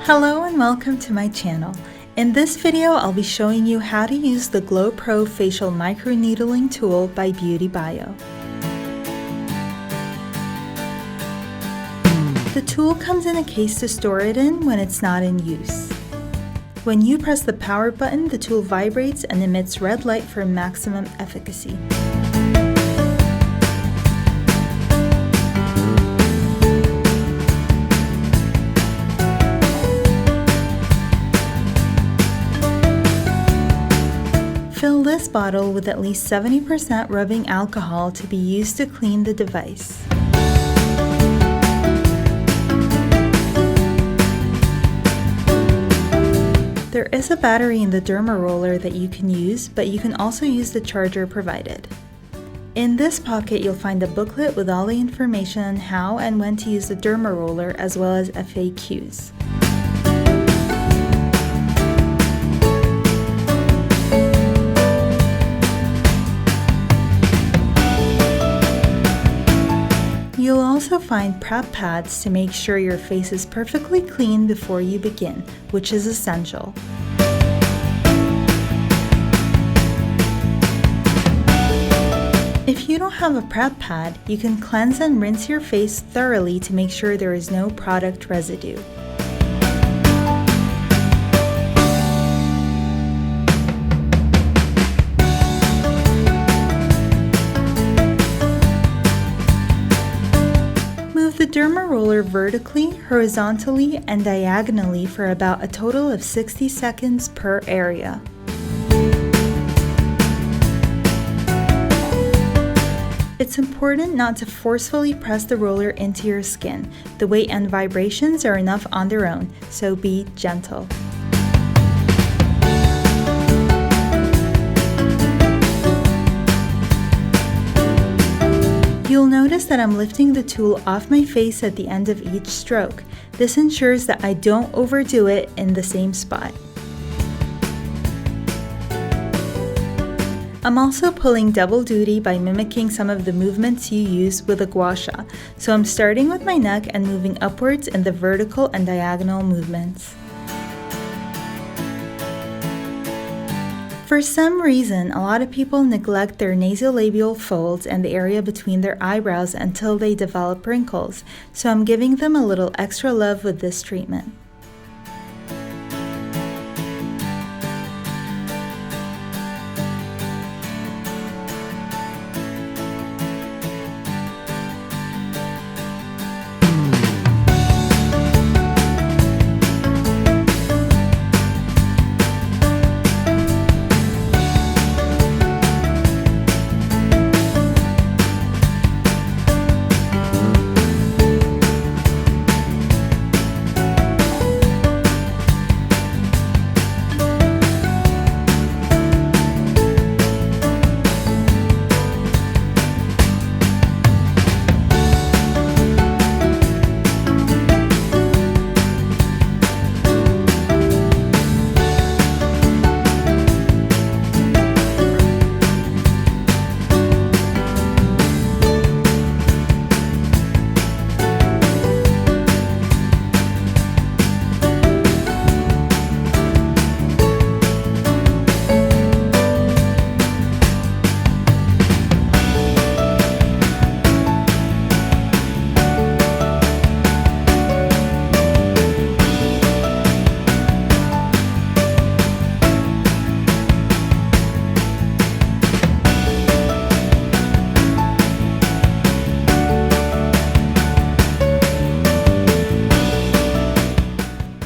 Hello and welcome to my channel. In this video, I'll be showing you how to use the GloPro Facial Microneedling tool by Beauty Bio. The tool comes in a case to store it in when it's not in use. When you press the power button, the tool vibrates and emits red light for maximum efficacy. Fill this bottle with at least 70% rubbing alcohol to be used to clean the device. There is a battery in the Derma roller that you can use, but you can also use the charger provided. In this pocket, you'll find a booklet with all the information on how and when to use the Derma roller, as well as FAQs. You'll also find prep pads to make sure your face is perfectly clean before you begin, which is essential. If you don't have a prep pad, you can cleanse and rinse your face thoroughly to make sure there is no product residue. Move the Derma roller vertically, horizontally, and diagonally for about a total of 60 seconds per area. It's important not to forcefully press the roller into your skin. The weight and vibrations are enough on their own, so be gentle. You'll notice that I'm lifting the tool off my face at the end of each stroke. This ensures that I don't overdo it in the same spot. I'm also pulling double duty by mimicking some of the movements you use with a gua sha, so I'm starting with my neck and moving upwards in the vertical and diagonal movements. For some reason, a lot of people neglect their nasolabial folds and the area between their eyebrows until they develop wrinkles, so I'm giving them a little extra love with this treatment.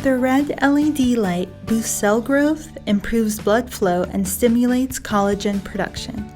The red LED light boosts cell growth, improves blood flow, and stimulates collagen production.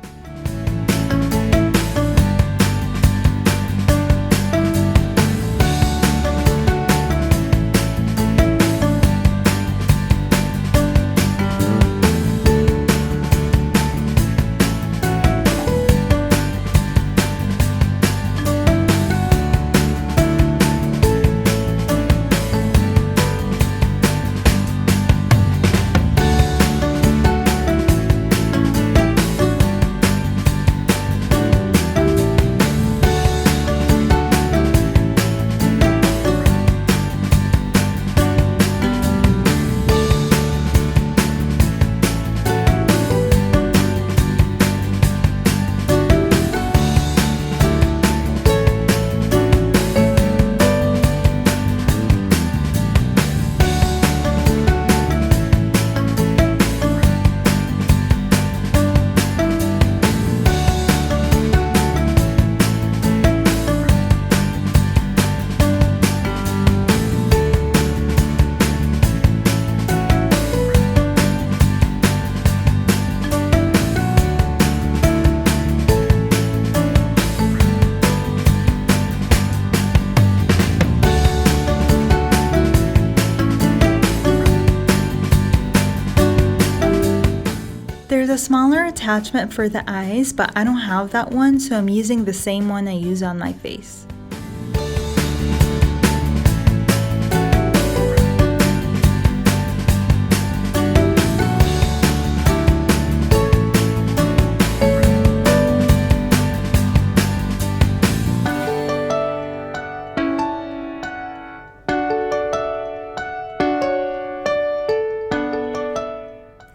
There's a smaller attachment for the eyes, but I don't have that one, so I'm using the same one I use on my face.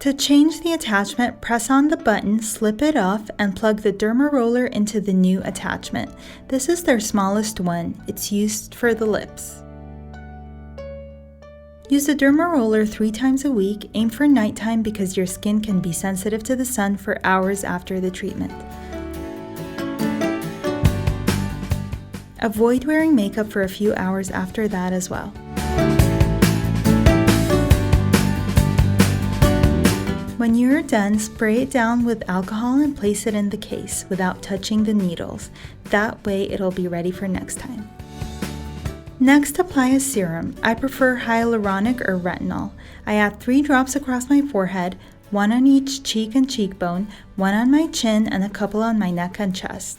To change the attachment, press on the button, slip it off, and plug the Derma roller into the new attachment. This is their smallest one. It's used for the lips. Use the Derma roller 3 times a week. Aim for nighttime because your skin can be sensitive to the sun for hours after the treatment. Avoid wearing makeup for a few hours after that as well. When you're done, spray it down with alcohol and place it in the case without touching the needles. That way it'll be ready for next time. Next, apply a serum. I prefer hyaluronic or retinol. I add 3 drops across my forehead, 1 on each cheek and cheekbone, 1 on my chin, and a couple on my neck and chest.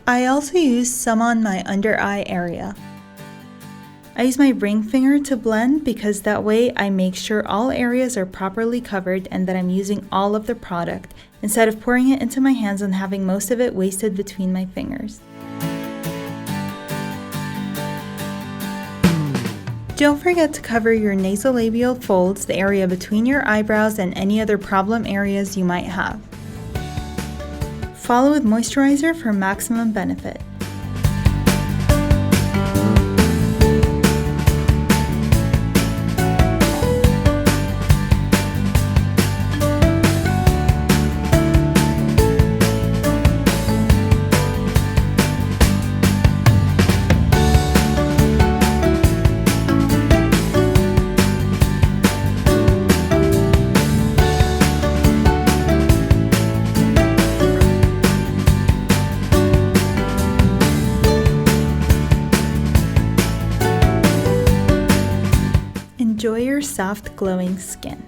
I also use some on my under eye area. I use my ring finger to blend because that way I make sure all areas are properly covered and that I'm using all of the product instead of pouring it into my hands and having most of it wasted between my fingers. Don't forget to cover your nasolabial folds, the area between your eyebrows, and any other problem areas you might have. Follow with moisturizer for maximum benefit. Enjoy your soft, glowing skin.